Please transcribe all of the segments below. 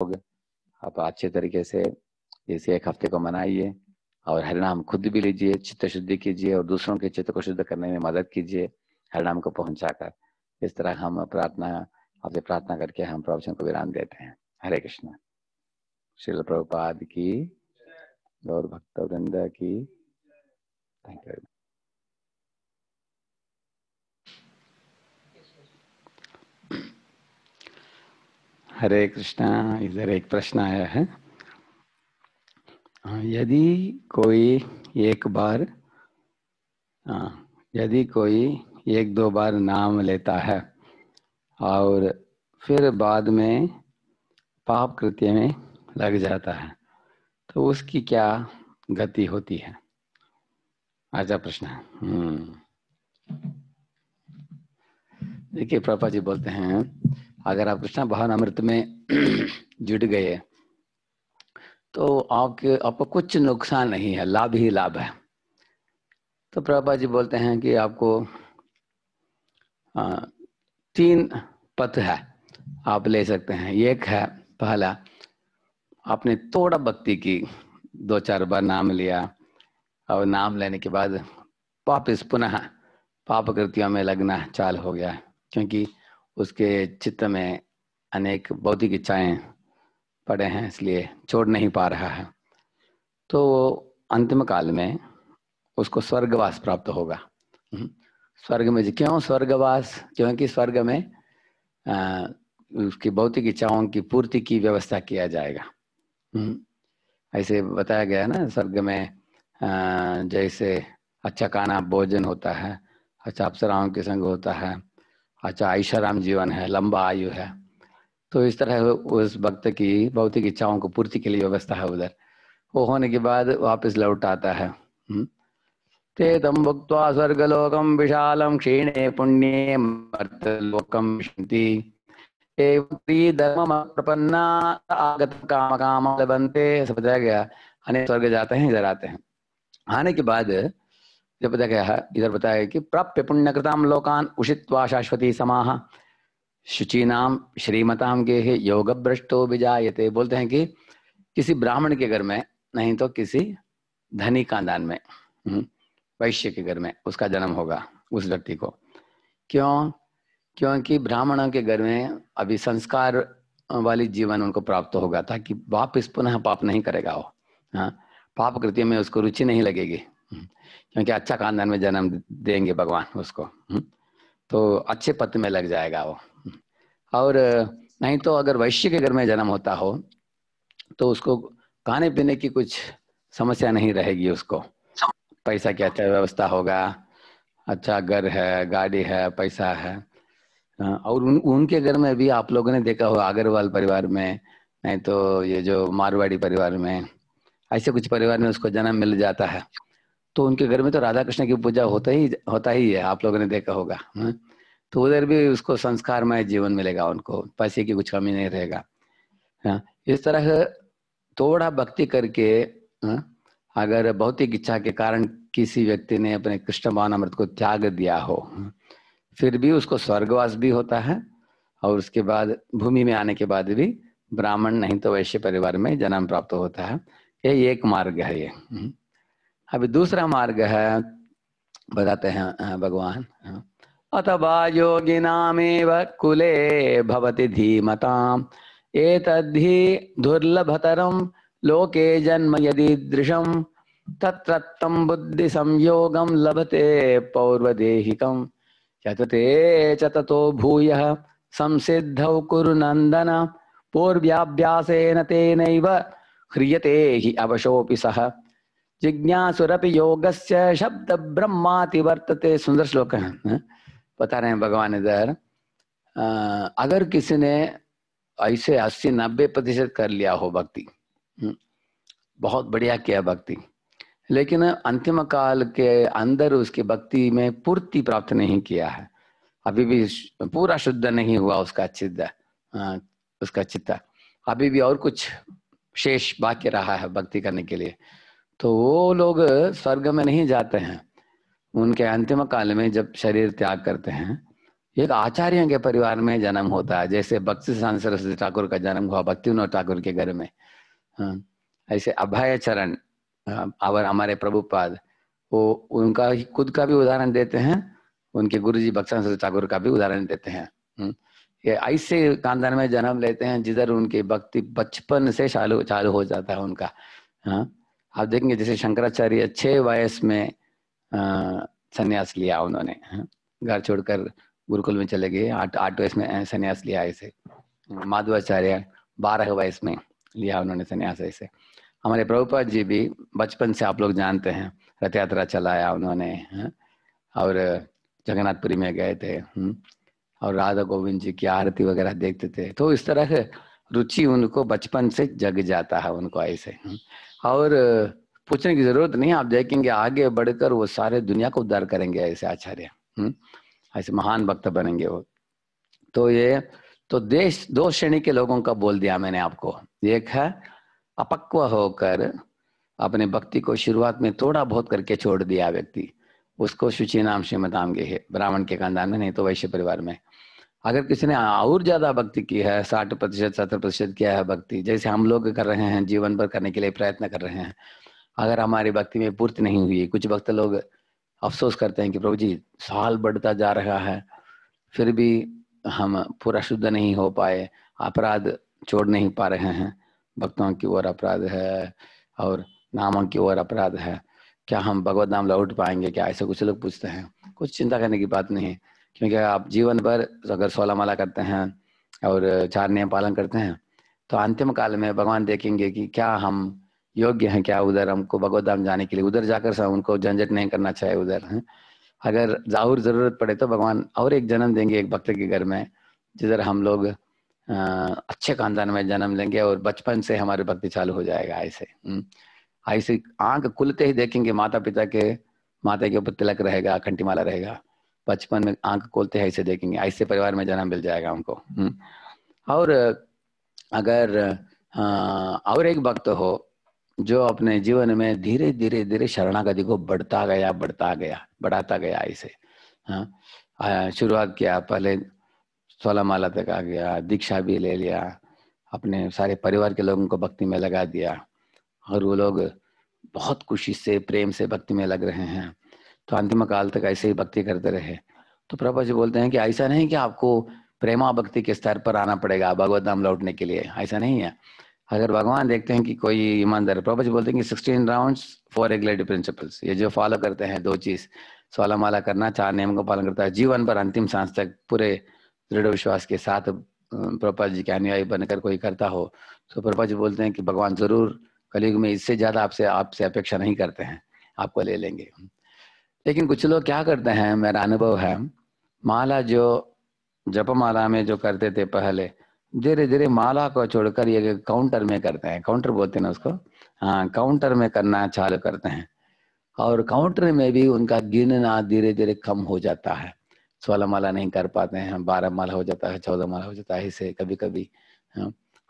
आप अच्छे तरीके से इस एक हफ्ते को मनाइए और हरिनाम खुद भी लीजिए, चित्त शुद्धि कीजिए और दूसरों के चित्त को शुद्ध करने में मदद कीजिए हरिनाम को पहुंचाकर। इस तरह हम आपसे प्रार्थना करके हम प्रवचन को विराम देते हैं। हरे कृष्ण। श्रील प्रभुपाद की, गौर भक्त वृंद की। Thank you. हरे कृष्णा। इधर एक प्रश्न आया है, यदि कोई एक दो बार नाम लेता है और फिर बाद में पाप कृत्य में लग जाता है तो उसकी क्या गति होती है? अच्छा प्रश्न है। देखिए प्रभुपाद जी बोलते हैं, अगर आप कृष्ण भावनामृत में जुट गए तो आपको कुछ नुकसान नहीं है, लाभ ही लाभ है। तो प्रभुपाद जी बोलते हैं कि आपको 3 पथ है, आप ले सकते हैं। एक है, पहला, आपने थोड़ा भक्ति की, 2-4 बार नाम लिया और नाम लेने के बाद वापिस पुनः पाप कृत्यों में लगना चालू हो गया, क्योंकि उसके चित्त में अनेक भौतिक इच्छाएं पड़े हैं, इसलिए छोड़ नहीं पा रहा है। तो अंतिम काल में उसको स्वर्गवास प्राप्त होगा। स्वर्ग में, क्यों स्वर्गवास? क्योंकि स्वर्ग में उसकी भौतिक इच्छाओं की पूर्ति की व्यवस्था किया जाएगा। ऐसे बताया गया है ना, स्वर्ग में जैसे अच्छा खाना भोजन होता है, अच्छा अप्सराओं के संग होता है, अच्छा ऐशाराम जीवन है, लंबा आयु है। तो इस तरह उस भक्त की भौतिक इच्छाओं को पूर्ति के लिए व्यवस्था है उधर। वो होने के बाद वापस लौट आता है। ते तम भुक्त्वा स्वर्गलोकम विशालम क्षीणे पुण्ये मर्त्यलोकम विशन्ति धर्म प्रपन्ना आगत काम काम लभन्ते। ऐसा बताया गया। अनेक स्वर्ग जाते हैं, इधर आते हैं। आने के बाद जब बताया गया है, इधर बताया कि प्राप्य पुण्यकृताम लोकान उषित्वा शाश्वती समाह शुचीनाम श्रीमताम गेहे योग भ्रष्टो विजायते। बोलते हैं कि किसी ब्राह्मण के घर में, नहीं तो किसी धनी खानदान में, वैश्य के घर में उसका जन्म होगा उस व्यक्ति को। क्यों? क्योंकि ब्राह्मणों के घर में अभी संस्कार वाली जीवन उनको प्राप्त होगा, ताकि वापिस पुनः पाप नहीं करेगा वो। पाप कृत्य में उसको रुचि नहीं लगेगी, क्योंकि अच्छा खानदान में जन्म देंगे भगवान उसको। तो अच्छे पथ में लग जाएगा वो। और नहीं तो अगर वैश्य के घर में जन्म होता हो तो उसको खाने पीने की कुछ समस्या नहीं रहेगी, उसको पैसा की अच्छा व्यवस्था होगा, अच्छा घर है, गाड़ी है, पैसा है। और उनके घर में भी आप लोगों ने देखा होगा, अग्रवाल परिवार में, नहीं तो ये जो मारवाड़ी परिवार में, ऐसे कुछ परिवार में उसको जन्म मिल जाता है, तो उनके घर में तो राधा कृष्ण की पूजा होता ही है, आप लोगों ने देखा होगा। तो उधर भी उसको संस्कारमय जीवन मिलेगा, उनको पैसे की कुछ कमी नहीं रहेगा। इस तरह थोड़ा भक्ति करके अगर भौतिक इच्छा के कारण किसी व्यक्ति ने अपने कृष्ण भावनामृत को त्याग दिया हो, फिर भी उसको स्वर्गवास भी होता है, और उसके बाद भूमि में आने के बाद भी ब्राह्मण नहीं तो वैश्य परिवार में जन्म प्राप्त होता है। ये एक मार्ग है ये। अभी दूसरा मार्ग है, बताते हैं भगवान, अथवा योगिनामेव कुले भवति धीमताम् एतद्धि दुर्लभतरं लोके जन्म यदीदृशं तत्रत्तं बुद्धि संयोगं लभते पौर्वदेहिकं चतते च ततो भूयः संसिद्धौ कुरु नन्दन पूर्व्याभ्यासेन तेनैव ह्रियते हि अवशोऽपि सः जिज्ञासुरपि योगस्य शब्द ब्रह्माति वर्तते। सुंदर श्लोक है, बता रहे हैं भगवान इधर। अगर किसी ने ऐसे 80-90% कर लिया हो भक्ति, बहुत बढ़िया किया भक्ति, लेकिन अंतिम काल के अंदर उसकी भक्ति में पूर्ति प्राप्त नहीं किया है, अभी भी पूरा शुद्ध नहीं हुआ उसका चित्त, अभी भी और कुछ शेष बाकी रहा है भक्ति करने के लिए, तो वो लोग स्वर्ग में नहीं जाते हैं। उनके अंतिम काल में जब शरीर त्याग करते हैं, एक आचार्यों के परिवार में जन्म होता है, जैसे भक्ति सिद्धांत सरस्वती ठाकुर का जन्म हुआ भक्ति विनोद ठाकुर के घर में। हाँ, ऐसे अभय चरण और हमारे प्रभुपाद, वो उनका खुद का भी उदाहरण देते हैं, उनके गुरुजी भक्ति सिद्धांत सरस्वती ठाकुर का भी उदाहरण देते हैं। ये ऐसे खानदान में जन्म लेते हैं जिधर उनकी भक्ति बचपन से चालू चालू हो जाता है उनका। हाँ, आप देखेंगे जैसे शंकराचार्य 6 वयस में संन्यास लिया उन्होंने। घर छोड़कर गुरुकुल में चले गए, 8 वयस में संन्यास लिया। ऐसे माधवाचार्य 12 वयस में लिया उन्होंने संन्यास। ऐसे हमारे प्रभुपाद जी भी बचपन से आप लोग जानते हैं, रथ यात्रा चलाया उन्होंने। और जगन्नाथपुरी में गए थे और राधा गोविंद जी की आरती वगैरह देखते थे। तो इस तरह से रुचि उनको बचपन से जग जाता है उनको ऐसे। और पूछने की जरूरत नहीं, आप देखेंगे आगे बढ़कर वो सारे दुनिया को उद्धार करेंगे ऐसे आचार्य। ऐसे महान भक्त बनेंगे वो। तो ये तो देश 2 श्रेणी के लोगों का बोल दिया मैंने आपको। एक है अपक्व होकर अपने भक्ति को शुरुआत में थोड़ा बहुत करके छोड़ दिया व्यक्ति, उसको शुचि नाम श्रीमताम के है, ब्राह्मण के खानदान में, नहीं तो वैश्य परिवार में। अगर किसी ने और ज्यादा भक्ति की है, 60% 70% किया है भक्ति, जैसे हम लोग कर रहे हैं, जीवन भर करने के लिए प्रयत्न कर रहे हैं, अगर हमारी भक्ति में पूर्ति नहीं हुई, कुछ भक्त लोग अफसोस करते हैं कि प्रभु जी साल बढ़ता जा रहा है फिर भी हम पूरा शुद्ध नहीं हो पाए, अपराध छोड़ नहीं पा रहे हैं, भक्तों की ओर अपराध है और नामों की ओर अपराध है, क्या हम भगवत नाम लौट पाएंगे क्या? ऐसे कुछ लोग पूछते हैं। कुछ चिंता करने की बात नहीं है, क्योंकि आप जीवन भर अगर 16 माला करते हैं और 4 नियम पालन करते हैं तो अंतिम काल में भगवान देखेंगे कि क्या हम योग्य हैं, क्या उधर हमको भगवत धाम जाने के लिए, उधर जाकर उनको झंझट नहीं करना चाहिए उधर है। अगर और जरूरत पड़े तो भगवान और एक जन्म देंगे एक भक्त के घर में, जिधर हम लोग अच्छे खानदान में जन्म लेंगे और बचपन से हमारी भक्ति चालू हो जाएगा। ऐसे ऐसे आंख खुलते ही देखेंगे माता पिता के माता के ऊपर तिलक रहेगा, कंठीमाला रहेगा, बचपन में आंख खोलते हैं ऐसे देखेंगे, ऐसे परिवार में जन्म मिल जाएगा हमको। और अगर और एक भक्त हो जो अपने जीवन में धीरे धीरे धीरे शरणागति को बढ़ाता गया ऐसे। शुरुआत किया, पहले 16 माला तक आ गया, दीक्षा भी ले लिया, अपने सारे परिवार के लोगों को भक्ति में लगा दिया और वो लोग बहुत खुशी से प्रेम से भक्ति में लग रहे हैं, तो अंतिम काल तक ऐसे ही भक्ति करते रहे। तो प्रभु जी बोलते हैं कि ऐसा नहीं कि आपको प्रेमा भक्ति के स्तर पर आना पड़ेगा भगवत धाम लौटने के लिए, ऐसा नहीं है। अगर भगवान देखते हैं कि कोई ईमानदार, प्रभु जी बोलते हैं कि 16 राउंड्स 4 रेगुलेटरी प्रिंसिपल्स, ये जो फॉलो करते हैं 2 चीज, 16 माला करना, 4 नियम को पालन करता है, जीवन भर अंतिम सांस तक पूरे दृढ़ विश्वास के साथ प्रभुपाद जी के अनुयायी बनकर कोई करता हो, तो प्रभुपाद जी बोलते हैं कि भगवान जरूर कलयुग में इससे ज्यादा आपसे अपेक्षा नहीं करते हैं, आपको ले लेंगे। लेकिन कुछ लोग क्या करते हैं, मेरा अनुभव है, माला जो जपमाला में जो करते थे पहले, धीरे धीरे माला को छोड़कर ये काउंटर में करते हैं, काउंटर बोलते हैं ना उसको, हाँ, काउंटर में करना चालू करते हैं। और काउंटर में भी उनका गिनना धीरे धीरे कम हो जाता है, 16 माला नहीं कर पाते हैं, 12 माला हो जाता है, 14 माला हो जाता है, इसे कभी कभी।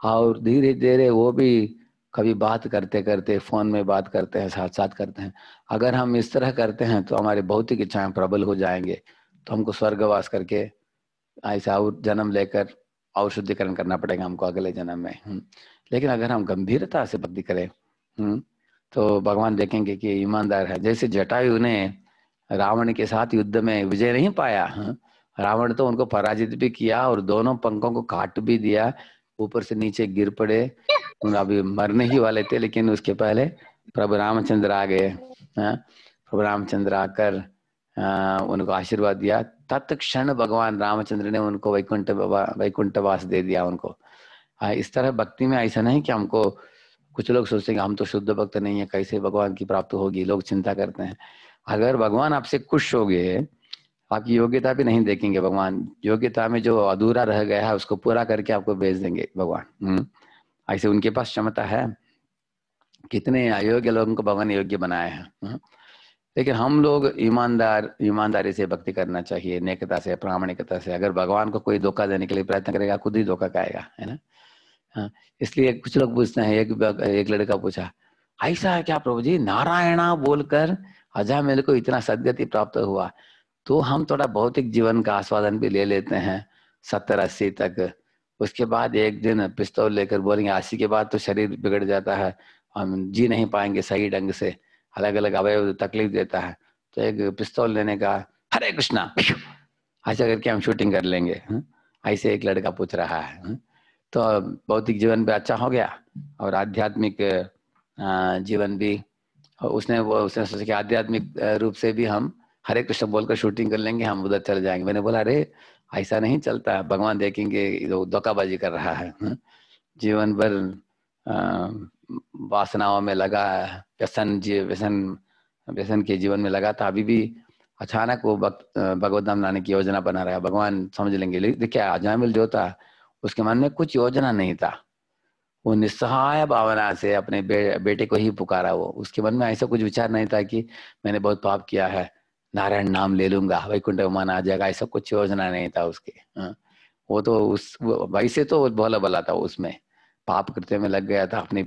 और धीरे धीरे वो भी कभी बात करते करते फोन में बात करते हैं, साथ साथ करते हैं। अगर हम इस तरह करते हैं तो हमारी भौतिक इच्छाएं प्रबल हो जाएंगे, तो हमको स्वर्गवास करके ऐसा और जन्म लेकर और शुद्धिकरण करना पड़ेगा हमको अगले जन्म में। लेकिन अगर हम गंभीरता से भक्ति करें तो भगवान देखेंगे कि ईमानदार है। जैसे जटायु ने रावण के साथ युद्ध में विजय नहीं पाया, रावण तो उनको पराजित भी किया और दोनों पंखों को काट भी दिया, ऊपर से नीचे गिर पड़े, अभी मरने ही वाले थे, लेकिन उसके पहले प्रभु रामचंद्र आ गए। प्रभु रामचंद्र आकर उनको आशीर्वाद दिया, तत्क्षण भगवान रामचंद्र ने उनको वैकुंठवास दे दिया उनको। इस तरह भक्ति में ऐसा नहीं कि हमको, कुछ लोग सोचते हैं हम तो शुद्ध भक्त नहीं है, कैसे भगवान की प्राप्ति होगी, लोग चिंता करते हैं। अगर भगवान आपसे खुश हो गए, आपकी योग्यता भी नहीं देखेंगे भगवान, योग्यता में जो अधूरा रह गया है उसको पूरा करके आपको भेज देंगे भगवान। ऐसे उनके पास क्षमता है, कितने अयोग्य लोगों को भगवान योग्य बनाए हैं। लेकिन हम लोग ईमानदारी से भक्ति करना चाहिए, नेकता से, प्रामाणिकता से। अगर भगवान को कोई धोखा देने के लिए प्रयत्न करेगा, खुद ही धोखा खाएगा, है ना। इसलिए कुछ लोग पूछते हैं, एक लड़का पूछा, ऐसा है क्या प्रभु जी, नारायणा बोलकर अजामिल को इतना सदगति प्राप्त हुआ, तो हम थोड़ा भौतिक जीवन का आस्वादन भी ले लेते हैं 70-80 तक। उसके बाद एक दिन पिस्तौल लेकर बोलेंगे 80 के बाद तो शरीर बिगड़ जाता है, हम जी नहीं पाएंगे सही ढंग से, अलग अलग अवयव तकलीफ देता है, तो एक पिस्तौल लेने का हरे कृष्णा ऐसा करके हम शूटिंग कर लेंगे। ऐसे एक लड़का पूछ रहा है। तो भौतिक जीवन भी अच्छा हो गया और आध्यात्मिक जीवन भी। उसने सोचा कि आध्यात्मिक रूप से भी हम हरे कृष्ण बोलकर शूटिंग कर लेंगे, हम उधर चले जाएंगे। मैंने बोला अरे ऐसा नहीं चलता है, भगवान देखेंगे धोखाबाजी कर रहा है। जीवन भर वासनाओं में लगा, व्यसन के जीवन में लगा था, अभी भी अचानक वो भगवत धाम लाने की योजना बना रहा है। भगवान समझ लेंगे। देखिए अजामिल जो था उसके मन में कुछ योजना नहीं था, वो निस्सहाय भावना से अपने बेटे को ही पुकारा। वो उसके मन में ऐसा कुछ विचार नहीं था कि मैंने बहुत पाप किया है, नारायण नाम ले लूंगा वैकुंठ विमान आ जाएगा, ऐसा कुछ योजना नहीं था उसके। वो तो वैसे तो भोला भला था, उसमें पाप कृत्य में लग गया था, अपने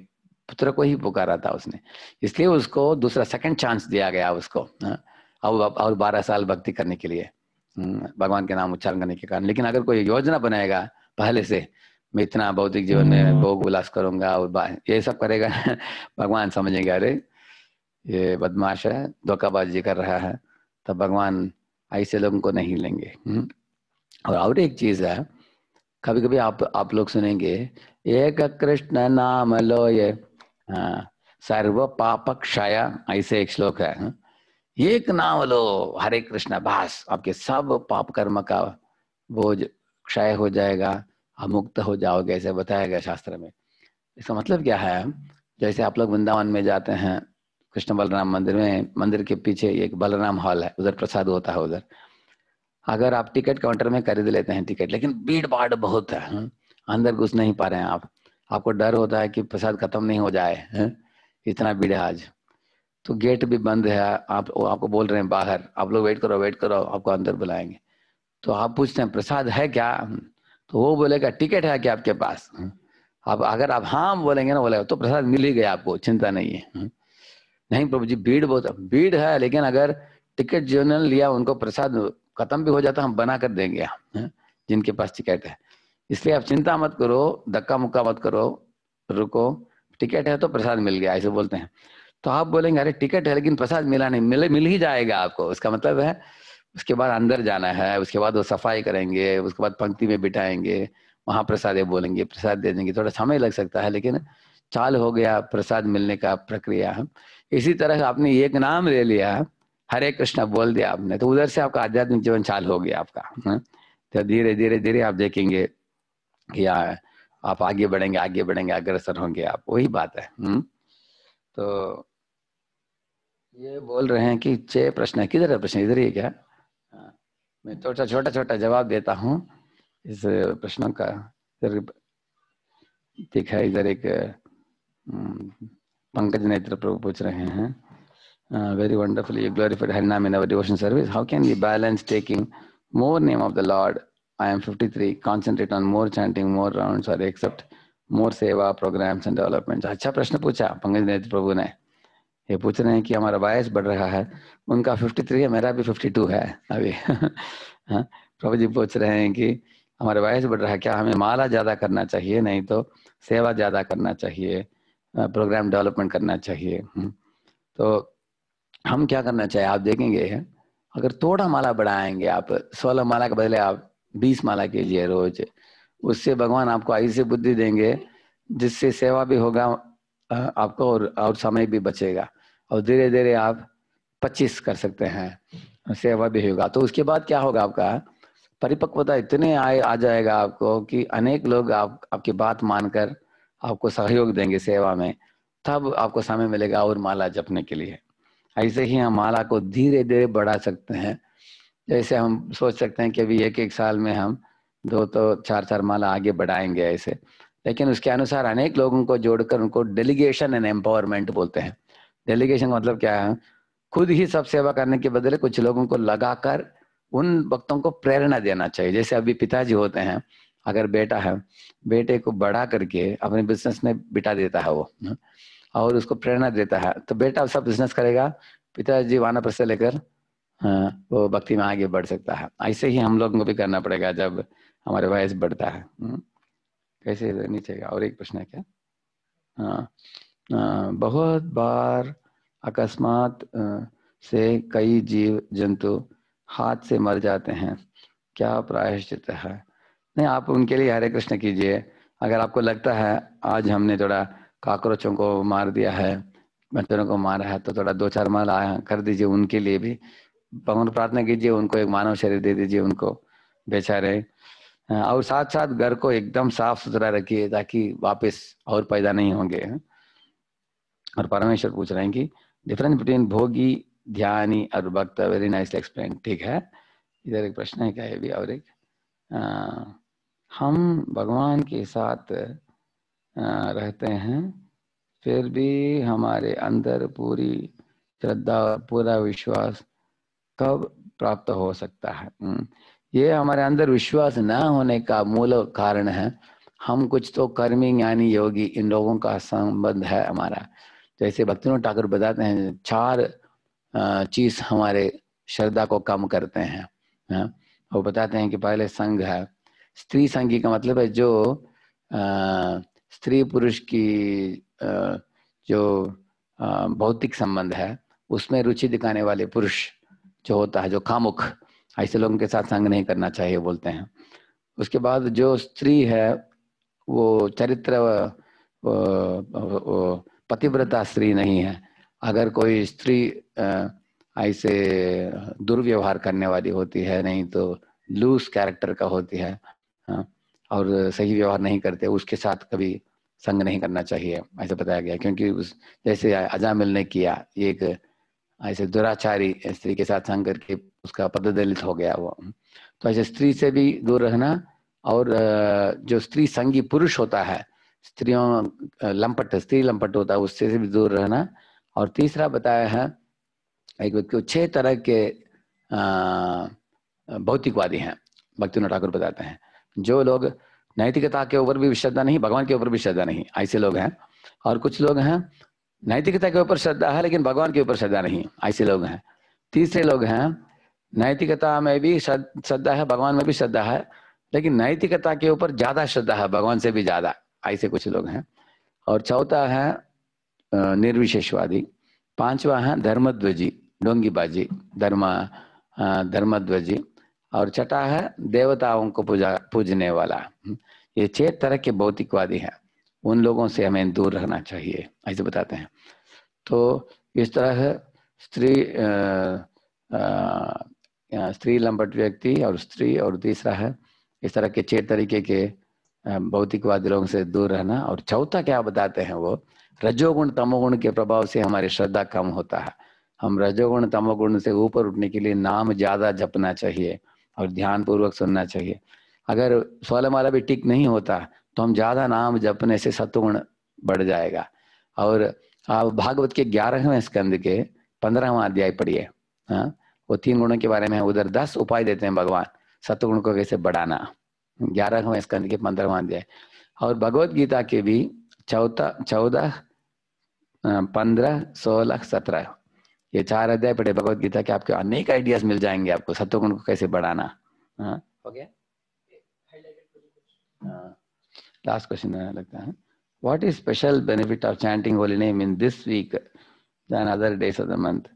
पुत्र को ही पुकारा था उसने, इसलिए उसको दूसरा सेकंड चांस दिया गया उसको। और 12 साल भक्ति करने के लिए, भगवान के नाम उच्चारण करने के कारण। लेकिन अगर कोई योजना बनाएगा पहले से, मैं इतना भौतिक जीवन में भोग विलास करूंगा और ये सब करेगा भगवान समझेंगे अरे ये बदमाश है, धोखाबाजी कर रहा है, तब भगवान ऐसे लोगों को नहीं लेंगे। और एक चीज है, कभी कभी आप लोग सुनेंगे, एक कृष्ण नाम लो ये सर्व पाप क्षय, ऐसे एक श्लोक है। एक नाम लो हरे कृष्ण, बस आपके सब पाप कर्म का बोझ क्षय हो जाएगा, आप मुक्त हो जाओगे, ऐसे बताया गया शास्त्र में। इसका मतलब क्या है, जैसे आप लोग वृंदावन में जाते हैं कृष्ण बलराम मंदिर में, मंदिर के पीछे एक बलराम हॉल है, उधर प्रसाद होता है। उधर अगर आप टिकट काउंटर में खरीद लेते हैं टिकट, लेकिन भीड़ भाड़ बहुत है, अंदर घुस नहीं पा रहे हैं आप, आपको डर होता है कि प्रसाद खत्म नहीं हो जाए, इतना भीड़ है आज, तो गेट भी बंद है, आपको बोल रहे हैं बाहर, आप लोग वेट करो, आपको अंदर बुलाएंगे। तो आप पूछते हैं प्रसाद है क्या, तो वो बोलेगा टिकट है क्या आपके पास। अब अगर आप हाँ बोलेंगे ना, बोलेगा तो प्रसाद मिल ही गया आपको, चिंता नहीं है। नहीं प्रभु जी भीड़ बहुत, भीड़ है, लेकिन अगर टिकट जिन्होंने लिया उनको प्रसाद खत्म भी हो जाता हम बना कर देंगे, जिनके पास टिकट है। इसलिए आप चिंता मत करो, धक्का मुक्का मत करो, रुको, टिकट है तो प्रसाद मिल गया, ऐसे बोलते हैं। तो आप बोलेंगे अरे टिकट है लेकिन प्रसाद मिला नहीं, मिल ही जाएगा आपको। उसका मतलब है उसके बाद अंदर जाना है, उसके बाद वो सफाई करेंगे, उसके बाद पंक्ति में बिठाएंगे, वहां प्रसाद बोलेंगे, प्रसाद दे देंगे, थोड़ा समय लग सकता है, लेकिन चाल हो गया प्रसाद मिलने का प्रक्रिया। इसी तरह आपने एक नाम ले लिया, हरे कृष्णा बोल दिया आपने, तो उधर से आपका आध्यात्मिक जीवन चाल हो गया आपका। तो धीरे धीरे धीरे आप देखेंगे कि आप आगे बढ़ेंगे, अग्रसर होंगे आप, वही बात है। तो ये बोल रहे हैं कि 6 प्रश्न है, किधर है प्रश्न, इधर ही है क्या? मैं छोटा छोटा जवाब देता हूँ इस प्रश्नों का। देखा इधर एक पंकज नेत्र प्रभु पूछ रहे हैं, very wonderfully glorified harinam in our devotion service, how can we balance taking more name of the lord? I am 53, concentrate on more chanting, more rounds और accept more seva programmes and development. अच्छा प्रश्न पूछा पंकज नेत्र प्रभु ने। ये पूछ रहे हैं कि हमारा वयस बढ़ रहा है, उनका 53 है, मेरा भी 52 है अभी। प्रभु जी पूछ रहे हैं कि हमारा वयस बढ़ रहा है, क्या हमें माला ज्यादा करना चाहिए, नहीं तो सेवा ज्यादा करना चाहिए, प्रोग्राम डेवलपमेंट करना चाहिए? तो हम क्या करना चाहिए, आप देखेंगे अगर थोड़ा माला बढ़ाएंगे, आप 16 माला के बदले आप 20 माला कीजिए रोज, उससे भगवान आपको ऐसी बुद्धि देंगे जिससे सेवा भी होगा आपको और समय भी बचेगा, और धीरे धीरे आप 25 कर सकते हैं, सेवा भी होगा। तो उसके बाद क्या होगा, आपका परिपक्वता इतने आ जाएगा आपको कि अनेक लोग आपकी बात मानकर आपको सहयोग देंगे सेवा में, तब आपको समय मिलेगा और माला जपने के लिए। ऐसे ही हम माला को धीरे धीरे बढ़ा सकते हैं। जैसे हम सोच सकते हैं कि अभी एक साल में हम 2 तो 4 माला आगे बढ़ाएंगे ऐसे, लेकिन उसके अनुसार अनेक लोगों को जोड़कर उनको डेलीगेशन एंड एम्पावरमेंट बोलते हैं। डेलीगेशन मतलब क्या है, खुद ही सब सेवा करने के बदले कुछ लोगों को लगाकर उन भक्तों को प्रेरणा देना चाहिए। जैसे अभी पिताजी होते हैं, अगर बेटा है, बेटे को बढ़ा करके अपने बिजनेस में बिठा देता है वो, और उसको प्रेरणा देता है, तो बेटा सब बिजनेस करेगा, पिताजी वानप्रस्थ से लेकर वो भक्ति में आगे बढ़ सकता है। ऐसे ही हम लोगों को भी करना पड़ेगा जब हमारे वयस बढ़ता है। कैसे नीचे का और एक प्रश्न है क्या? बहुत बार अकस्मात से कई जीव जंतु हाथ से मर जाते हैं, क्या प्रायश्चित है? नहीं, आप उनके लिए हरे कृष्ण कीजिए। अगर आपको लगता है आज हमने थोड़ा काकरोचों को मार दिया है, मच्छरों को मारा है, तो थोड़ा 2-4 माला कर दीजिए उनके लिए भी। भगवान प्रार्थना कीजिए, उनको एक मानव शरीर दे दीजिए उनको, बेचारे। और साथ साथ घर को एकदम साफ सुथरा रखिए ताकि वापस और पैदा नहीं होंगे। और परमेश्वर पूछ रहे हैं कि डिफरेंस बिटवीन भोगी, ध्यानी और भक्त। Very nicely explain. ठीक है, इधर एक प्रश्न है क्या ये भी? और एक हम भगवान के साथ रहते हैं, फिर भी हमारे अंदर पूरी श्रद्धा और पूरा विश्वास कब प्राप्त हो सकता है? ये हमारे अंदर विश्वास न होने का मूल कारण है। हम कुछ तो कर्मी, ज्ञानी, योगी, इन लोगों का संबंध है हमारा। जैसे भक्तिविनोद ठाकुर बताते हैं 4 चीज हमारे श्रद्धा को कम करते हैं। वो बताते हैं कि पहले संग है। स्त्री संगी का मतलब है जो स्त्री पुरुष की जो भौतिक संबंध है उसमें रुचि दिखाने वाले पुरुष जो होता है, जो कामुक, ऐसे लोगों के साथ संग नहीं करना चाहिए बोलते हैं। उसके बाद जो स्त्री है वो चरित्र पतिव्रता स्त्री नहीं है। अगर कोई स्त्री ऐसे दुर्व्यवहार करने वाली होती है, नहीं तो लूज कैरेक्टर का होती है, और सही व्यवहार नहीं करते, उसके साथ कभी संग नहीं करना चाहिए, ऐसे बताया गया। क्योंकि उस जैसे अजामिल ने किया, एक ऐसे दुराचारी स्त्री के साथ संग करके उसका पददलित हो गया वो। तो ऐसे स्त्री से भी दूर रहना। और जो स्त्री संगी पुरुष होता है, स्त्रियों लंपट, स्त्री लंपट होता है, उससे भी दूर रहना। और तीसरा बताया है एक व्यक्ति को 6 तरह के भौतिकवादी हैं, भक्तिविनोद ठाकुर बताते हैं। जो लोग नैतिकता के ऊपर भी श्रद्धा नहीं, भगवान के ऊपर भी श्रद्धा नहीं, ऐसे लोग हैं। और कुछ लोग हैं नैतिकता के ऊपर श्रद्धा है लेकिन भगवान के ऊपर श्रद्धा नहीं, ऐसे लोग हैं। तीसरे लोग हैं नैतिकता में भी श्रद्धा है, भगवान में भी श्रद्धा है, लेकिन नैतिकता के ऊपर ज्यादा श्रद्धा है, भगवान से भी ज्यादा, ऐसे कुछ लोग हैं। और चौथा है निर्विशेषवादी। 5वां है धर्मध्वजी, डोंगीबाजी, धर्मध्वजी। और छठा है देवताओं को पूजने वाला। ये 6 तरह के भौतिकवादी हैं, उन लोगों से हमें दूर रहना चाहिए, ऐसे बताते हैं। तो इस तरह स्त्री लंपट व्यक्ति और स्त्री, और तीसरा है इस तरह के 6 तरीके के भौतिकवादी लोगों से दूर रहना। और चौथा क्या बताते हैं वो, रजोगुण तमोगुण के प्रभाव से हमारी श्रद्धा कम होता है। हम रजोगुण तमोगुण से ऊपर उठने के लिए नाम ज्यादा जपना चाहिए और ध्यान पूर्वक सुनना चाहिए। अगर 16 माला भी टिक नहीं होता तो हम ज्यादा नाम जपने से सत्वगुण बढ़ जाएगा। और आप भागवत के 11वें स्कंद के 15वां अध्याय पढ़िए। वो 3 गुणों के बारे में उधर 10 उपाय देते हैं भगवान सत्वगुण को कैसे बढ़ाना। 11वें स्कंद के 15वां अध्याय। और भगवत गीता के भी 14, 15, 16, 17, ये 4 अध्याय पढ़े भगवत गीता के, आपके अनेक आइडियाज मिल जाएंगे आपको सत्वगुण को कैसे बढ़ाना। हो गया। लास्ट क्वेश्चन लगता है, what is special benefit of chanting holy name in this week than other days of the month?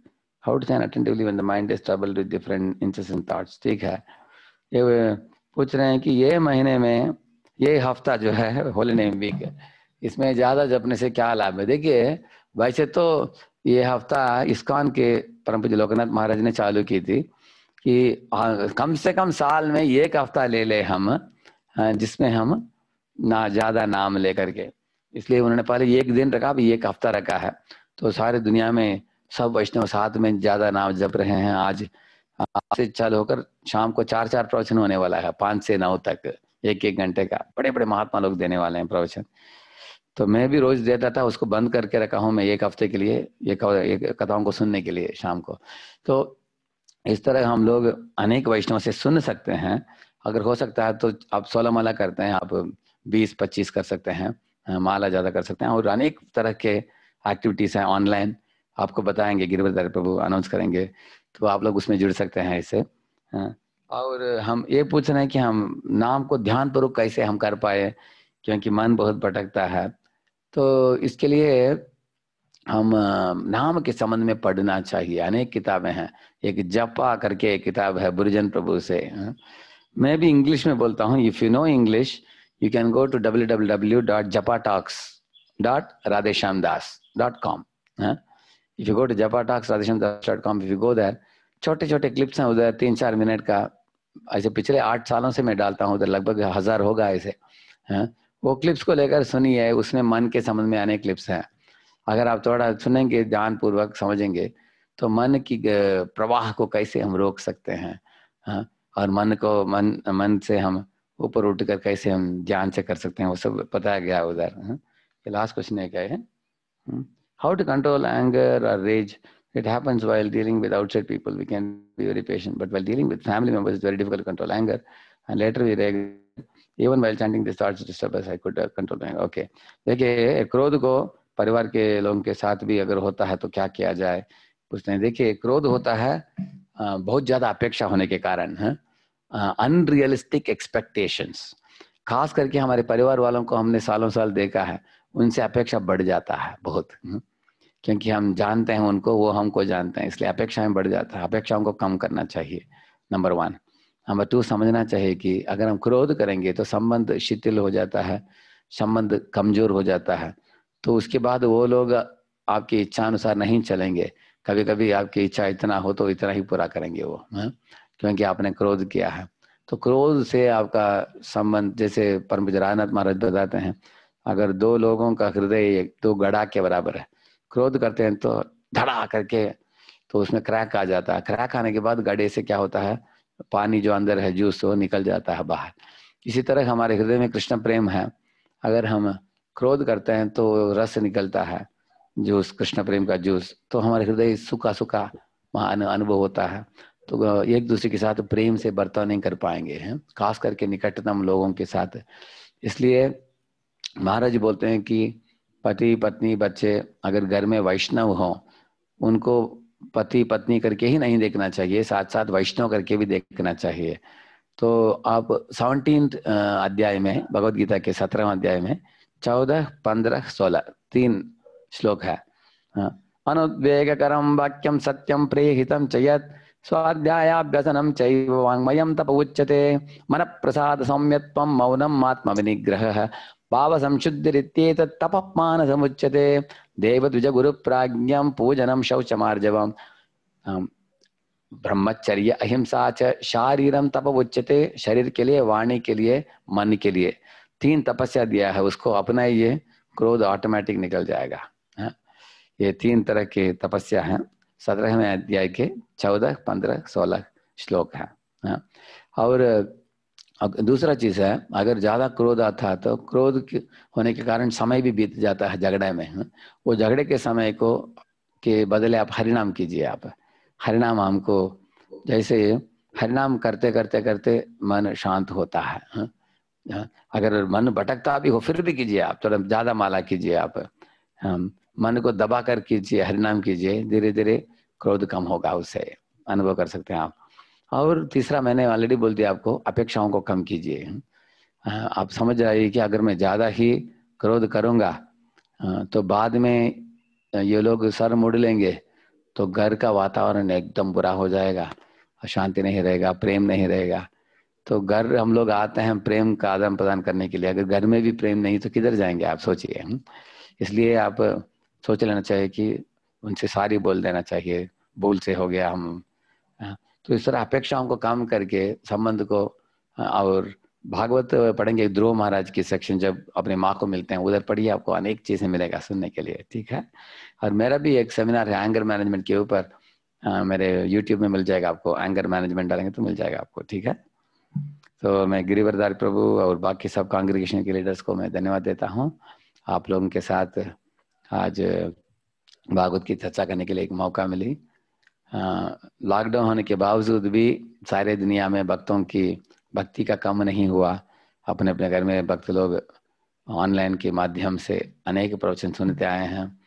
How to chant attentively when the mind is troubled with different incessant thoughts? ठीक है, ये पूछ रहे हैं कि ये महीने में, ये हफ्ता जो है होली नेम वीक, इसमें ज्यादा जपने से क्या लाभ है? देखिए वैसे तो ये हफ्ता इस्कॉन के परम पूज्य लोकनाथ महाराज ने चालू की थी कि कम से कम साल में एक हफ्ता ले ले हम, जिसमें हम ना ज्यादा नाम लेकर के। इसलिए उन्होंने पहले एक दिन रखा, अभी एक हफ्ता रखा है। तो सारे दुनिया में सब वैष्णव साथ में ज्यादा नाम जप रहे हैं। आज से चालू होकर शाम को 4 प्रवचन होने वाला है, 5 से 9 तक, 1 घंटे का। बड़े बड़े महात्मा लोग देने वाले हैं प्रवचन। तो मैं भी रोज देता था, उसको बंद करके रखा हूँ मैं 1 हफ्ते के लिए, ये कथाओं को सुनने के लिए शाम को। तो इस तरह हम लोग अनेक वैष्णव से सुन सकते हैं। अगर हो सकता है तो आप 16 माला करते हैं, आप 20-25 कर सकते हैं, माला ज्यादा कर सकते हैं। और अनेक तरह के एक्टिविटीज हैं ऑनलाइन, आपको बताएंगे, गिरिवरधारी प्रभु अनाउंस करेंगे तो आप लोग उसमें जुड़ सकते हैं इससे। हाँ। और हम ये पूछ रहे हैं कि हम नाम को ध्यान पूर्वक कैसे हम कर पाए, क्योंकि मन बहुत भटकता है। तो इसके लिए हम नाम के संबंध में पढ़ना चाहिए। अनेक किताबें हैं। एक जपा करके एक किताब है बुर्जन प्रभु से। मैं भी इंग्लिश में बोलता हूँ। If you know English you can go to www.japatalks.radheshamdas.com. If you go to japatalks.radheshamdas.com, if you go there, छोटे छोटे क्लिप्स हैं उधर 3-4 मिनट का। ऐसे पिछले 8 सालों से मैं डालता हूँ उधर, लगभग 1000 होगा ऐसे। वो क्लिप्स को लेकर सुनिए, उसमें मन के संबंध में अनेक क्लिप्स हैं। अगर आप थोड़ा सुनेंगे, ध्यान पूर्वक समझेंगे, तो मन की प्रवाह को कैसे हम रोक सकते हैं। और मन से हम ऊपर उठकर कैसे हम ध्यान से कर सकते हैं, वो सब बताया गया उधर। ये लास्ट क्वेश्चन है क्या है? हाउ टू कंट्रोल एंगर और raise? It happens while dealing with outside people. We can be very patient, but while dealing with family members, it's very difficult to control anger. And later we react. Even while chanting these thoughts to disturb us, I could control anger. Okay. देखिए, क्रोध को परिवार के लोगों के साथ भी अगर होता है तो क्या किया जाए पूछते हैं। देखिए, क्रोध होता है बहुत ज्यादा अपेक्षा होने के कारण, अनरियलिस्टिक एक्सपेक्टेशंस। खास करके हमारे परिवार वालों को हमने सालों साल देखा है, उनसे अपेक्षा बढ़ जाता है बहुत। क्योंकि हम जानते हैं उनको, वो हमको जानते हैं, इसलिए अपेक्षाएं बढ़ जाता है। अपेक्षाओं को कम करना चाहिए, नंबर 1। नंबर 2, समझना चाहिए कि अगर हम क्रोध करेंगे तो संबंध शिथिल हो जाता है, संबंध कमजोर हो जाता है। तो उसके बाद वो लोग आपकी इच्छा अनुसार नहीं चलेंगे। कभी कभी आपकी इच्छा इतना हो तो इतना ही पूरा करेंगे वो, क्योंकि आपने क्रोध किया है। तो क्रोध से आपका संबंध, जैसे परम पूज्य राजनाथ महाराज बताते हैं, अगर 2 लोगों का हृदय 2 गड़ा के बराबर है, क्रोध करते हैं तो धड़ा करके तो उसमें क्रैक आ जाता है। क्रैक आने के बाद गड़े से क्या होता है, पानी जो अंदर है, जूस, वो निकल जाता है बाहर। इसी तरह हमारे हृदय में कृष्ण प्रेम है, अगर हम क्रोध करते हैं तो रस निकलता है, जूस, कृष्ण प्रेम का जूस, तो हमारे हृदय सूखा सूखा अनुभव होता है। तो एक दूसरे के साथ प्रेम से बर्ताव नहीं कर पाएंगे, हैं, खास करके निकटतम लोगों के साथ। इसलिए महाराज जी बोलते हैं कि पति पत्नी बच्चे अगर घर में वैष्णव हो, उनको पति पत्नी करके ही नहीं देखना चाहिए, साथ साथ वैष्णव करके भी देखना चाहिए। तो आप 17 अध्याय में, भगवत गीता के 17वें अध्याय में 14, 15, 16 3 श्लोक है। अनुद्वेगकरं वाक्यं सत्यं प्रेहितं च यत् स्वाध्यायाभ्यसनं चैव वाङ्मयं तप उच्यते। मन प्रसाद सौम्यत्वं मौनम् आत्मविनिग्रहः भाव संशुद्धिरित्येतत् तपः मानसमुच्यते। देवद्विज गुरु प्राज्ञं पूजनं शौचमार्जवम् ब्रह्मचर्य अहिंसा च शारीरम तप उच्यते। शरीर के लिए, वाणी के लिए, मन के लिए 3 तपस्या दिया है, उसको अपनाइए, क्रोध ऑटोमेटिक निकल जाएगा। ये 3 तरह के तपस्या हैं। 17वें अध्याय के 14, 15, 16 श्लोक है। और दूसरा चीज है, अगर ज्यादा क्रोध आता है तो क्रोध होने के कारण समय भी बीत जाता है झगड़े में। वो झगड़े के समय को के बदले आप हरिनाम कीजिए। आप हरिनाम, हमको जैसे हरिनाम करते करते करते मन शांत होता है। अगर मन भटकता भी हो फिर भी कीजिए, आप थोड़ा ज्यादा माला कीजिए, आप मन को दबा कर कीजिए, हरिनाम कीजिए, धीरे धीरे क्रोध कम होगा, उससे अनुभव कर सकते हैं आप। और तीसरा मैंने ऑलरेडी बोल दिया आपको, अपेक्षाओं को कम कीजिए। आप समझ जाइए कि अगर मैं ज्यादा ही क्रोध करूंगा तो बाद में ये लोग सर मुड़ लेंगे, तो घर का वातावरण एकदम बुरा हो जाएगा, शांति नहीं रहेगा, प्रेम नहीं रहेगा। तो घर हम लोग आते हैं प्रेम का आदान प्रदान करने के लिए, अगर घर में भी प्रेम नहीं तो किधर जाएंगे, आप सोचिए। इसलिए आप सोच लेना चाहिए कि उनसे सॉरी बोल देना चाहिए, भूल से हो गया हम। तो इस तरह अपेक्षाओं को कम करके संबंध को, और भागवत पढ़ेंगे ध्रुव महाराज की सेक्शन, जब अपने माँ को मिलते हैं उधर पढ़िए, आपको अनेक चीजें मिलेगा सुनने के लिए, ठीक है। और मेरा भी एक सेमिनार है एंगर मैनेजमेंट के ऊपर, मेरे यूट्यूब में मिल जाएगा आपको, एंगर मैनेजमेंट डालेंगे तो मिल जाएगा आपको, ठीक है। तो मैं गिरिवरदारी प्रभु और बाकी सब कांग्रेगेशन के लीडर्स को मैं धन्यवाद देता हूँ। आप लोगों के साथ आज भागवत की चर्चा करने के लिए एक मौका मिली। लॉकडाउन होने के बावजूद भी सारे दुनिया में भक्तों की भक्ति का कम नहीं हुआ। अपने अपने घर में भक्त लोग ऑनलाइन के माध्यम से अनेक प्रवचन सुनते आए हैं,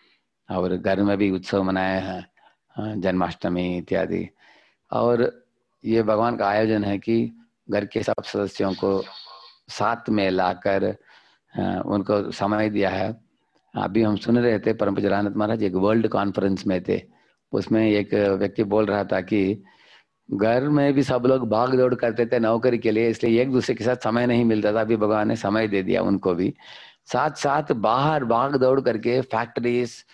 और घर में भी उत्सव मनाए हैं, जन्माष्टमी इत्यादि। और ये भगवान का आयोजन है कि घर के सब सदस्यों को साथ में लाकर उनको समय दिया है। अभी हम सुन रहे थे, परम पूज्य रामनाथ महाराज एक वर्ल्ड कॉन्फ्रेंस में थे, उसमें एक व्यक्ति बोल रहा था कि घर में भी सब लोग भाग दौड़ करते थे नौकरी के लिए, इसलिए एक दूसरे के साथ समय नहीं मिलता था। अभी भगवान ने समय दे दिया उनको भी, साथ साथ बाहर भाग दौड़ करके फैक्ट्रीज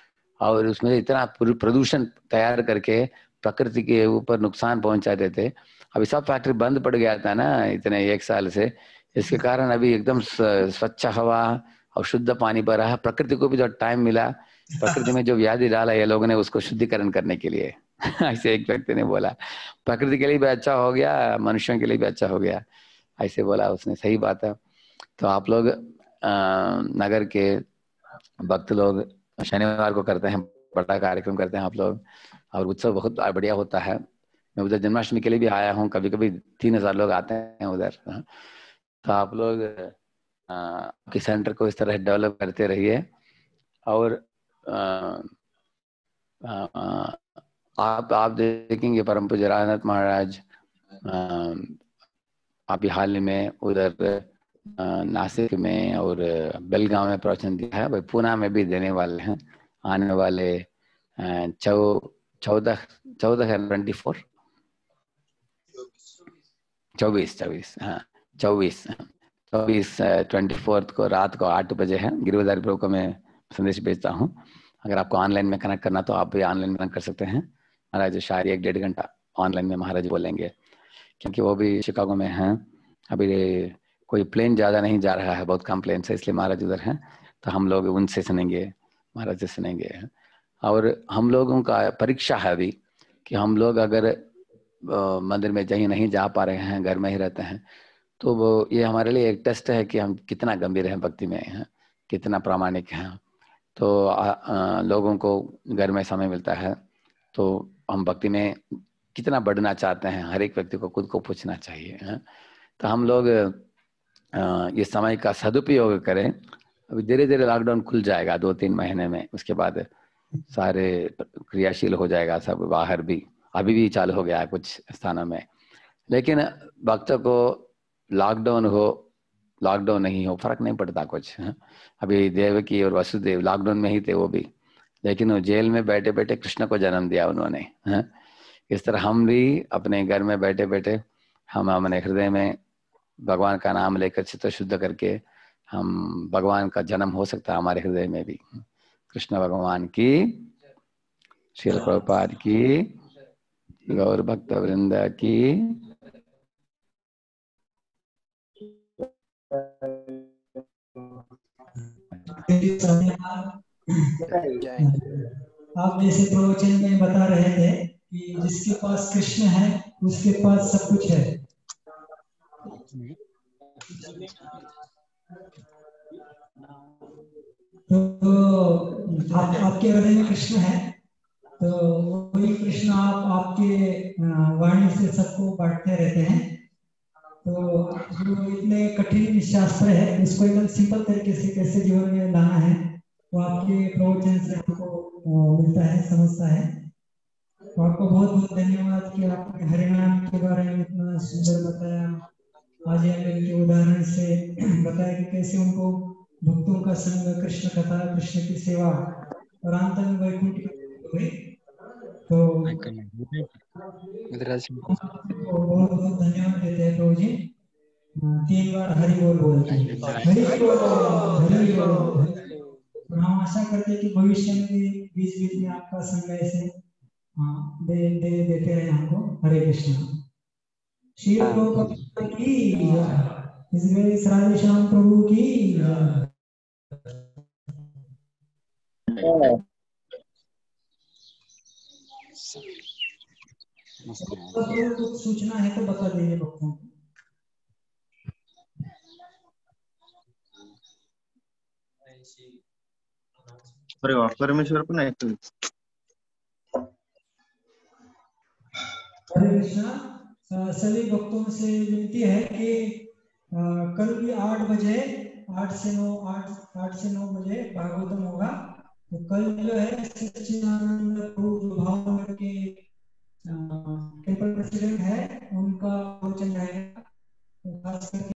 और उसमें इतना प्रदूषण तैयार करके प्रकृति के ऊपर नुकसान पहुंचाते थे। अभी सब फैक्ट्री बंद पड़ गया था ना इतने 1 साल से, इसके कारण अभी एकदम स्वच्छ हवा और शुद्ध पानी पर रहा। प्रकृति को भी जो टाइम मिला, प्रकृति में जो व्याधि डाला ये लोगों ने उसको शुद्धिकरण करने के लिए ऐसे एक व्यक्ति ने बोला, प्रकृति के लिए भी अच्छा हो गया, मनुष्यों के लिए भी अच्छा हो गया, ऐसे बोला उसने। सही बात है। तो आप लोग नगर के भक्त लोग शनिवार को करते हैं, बड़ा कार्यक्रम करते हैं आप लोग, और उत्सव बहुत बढ़िया होता है। मैं उधर जन्माष्टमी के लिए भी आया हूँ, कभी कभी 3000 लोग आते हैं उधर। तो आप लोग आपके सेंटर को इस तरह डेवलप करते रहिए। और आप देखेंगे परम पूज्य रामनाथ महाराज अभी हाल में उधर नासिक में और बेलगांव में प्रवचन दिया है, भाई पूना में भी देने वाले हैं आने वाले 24 24 को रात को 8 बजे है। गिरिवधारी प्रभु को मैं संदेश भेजता हूँ, अगर आपको ऑनलाइन में कनेक्ट करना तो आप भी ऑनलाइन में कनेक्ट कर सकते हैं। महाराज शायद 1-1.5 घंटा ऑनलाइन में महाराज बोलेंगे, क्योंकि वो भी शिकागो में हैं। अभी कोई प्लेन ज़्यादा नहीं जा रहा है, बहुत कम प्लेन से, इसलिए महाराज उधर हैं। तो हम लोग उनसे सुनेंगे, महाराज से सुनेंगे। और हम लोगों का परीक्षा है अभी कि हम लोग अगर मंदिर में कहीं नहीं जा पा रहे हैं, घर में ही रहते हैं, तो वो ये हमारे लिए एक टेस्ट है कि हम कितना गंभीर हैं भक्ति में हैं, कितना प्रामाणिक हैं। तो लोगों को घर में समय मिलता है तो हम भक्ति में कितना बढ़ना चाहते हैं, हर एक व्यक्ति को खुद को पूछना चाहिए है? तो हम लोग ये समय का सदुपयोग करें। अभी धीरे धीरे लॉकडाउन खुल जाएगा 2-3 महीने में, उसके बाद सारे क्रियाशील हो जाएगा सब, बाहर भी अभी भी चालू हो गया है कुछ स्थानों में। लेकिन भक्तों को लॉकडाउन हो लॉकडाउन नहीं हो फर्क नहीं पड़ता कुछ है? अभी देवकी और वसुदेव लॉकडाउन में ही थे वो भी, लेकिन वो जेल में बैठे बैठे कृष्ण को जन्म दिया उन्होंने है? इस तरह हम भी अपने घर में बैठे बैठे हम अपने हृदय में भगवान का नाम लेकर चित्त शुद्ध करके हम भगवान का जन्म हो सकता है हमारे हृदय में भी। कृष्ण भगवान की, श्रील प्रभुपाद की, गौर भक्त वृंद की। आप जैसे प्रवचन में बता रहे थे कि जिसके पास कृष्ण है उसके पास सब कुछ है। तो आपके हृदय में कृष्ण है, तो वही कृष्ण आपके वाणी से सबको बांटते रहते हैं। तो जो इतने कठिन शास्त्र है उसको एकदम सिंपल तरीके से कैसे जीवन में लाना है वो आपके प्रवचन से हमको मिलता है, समझता है। तो आपको बहुत बहुत धन्यवाद कि आपने हरिनाम के बारे में इतना सुंदर बताया। आज के उदाहरण से बताया कि कैसे उनको भक्तों का संग, कृष्ण कथा, कृष्ण की सेवा और अंत में वैकुंठ हुई। तो बहुत बहुत धन्यवाद देते हैं प्रभु जी। 3 बार हरि बोल बोलते हैं, हरि बोल हरि बोल। हम आशा करते हैं कि भविष्य में भी बीच बीच में आपका संग ऐसे देते रहे हमको। हरे कृष्ण। श्री प्रभुपाद की, इस राधे श्याम प्रभु की। कुछ सूचना है तो बता दीजिए भक्तों को। परमेश्वर पण ऐकतो। हरे कृष्णा। सभी भक्तों से विनती है कि कल भी 8 बजे 8 से 9 बजे भागवतम होगा। तो कल जो है सच्चिदानंद प्रभु भाव के टेम्पल प्रेसिडेंट है, उनका प्रवचन रहेगा। खास करके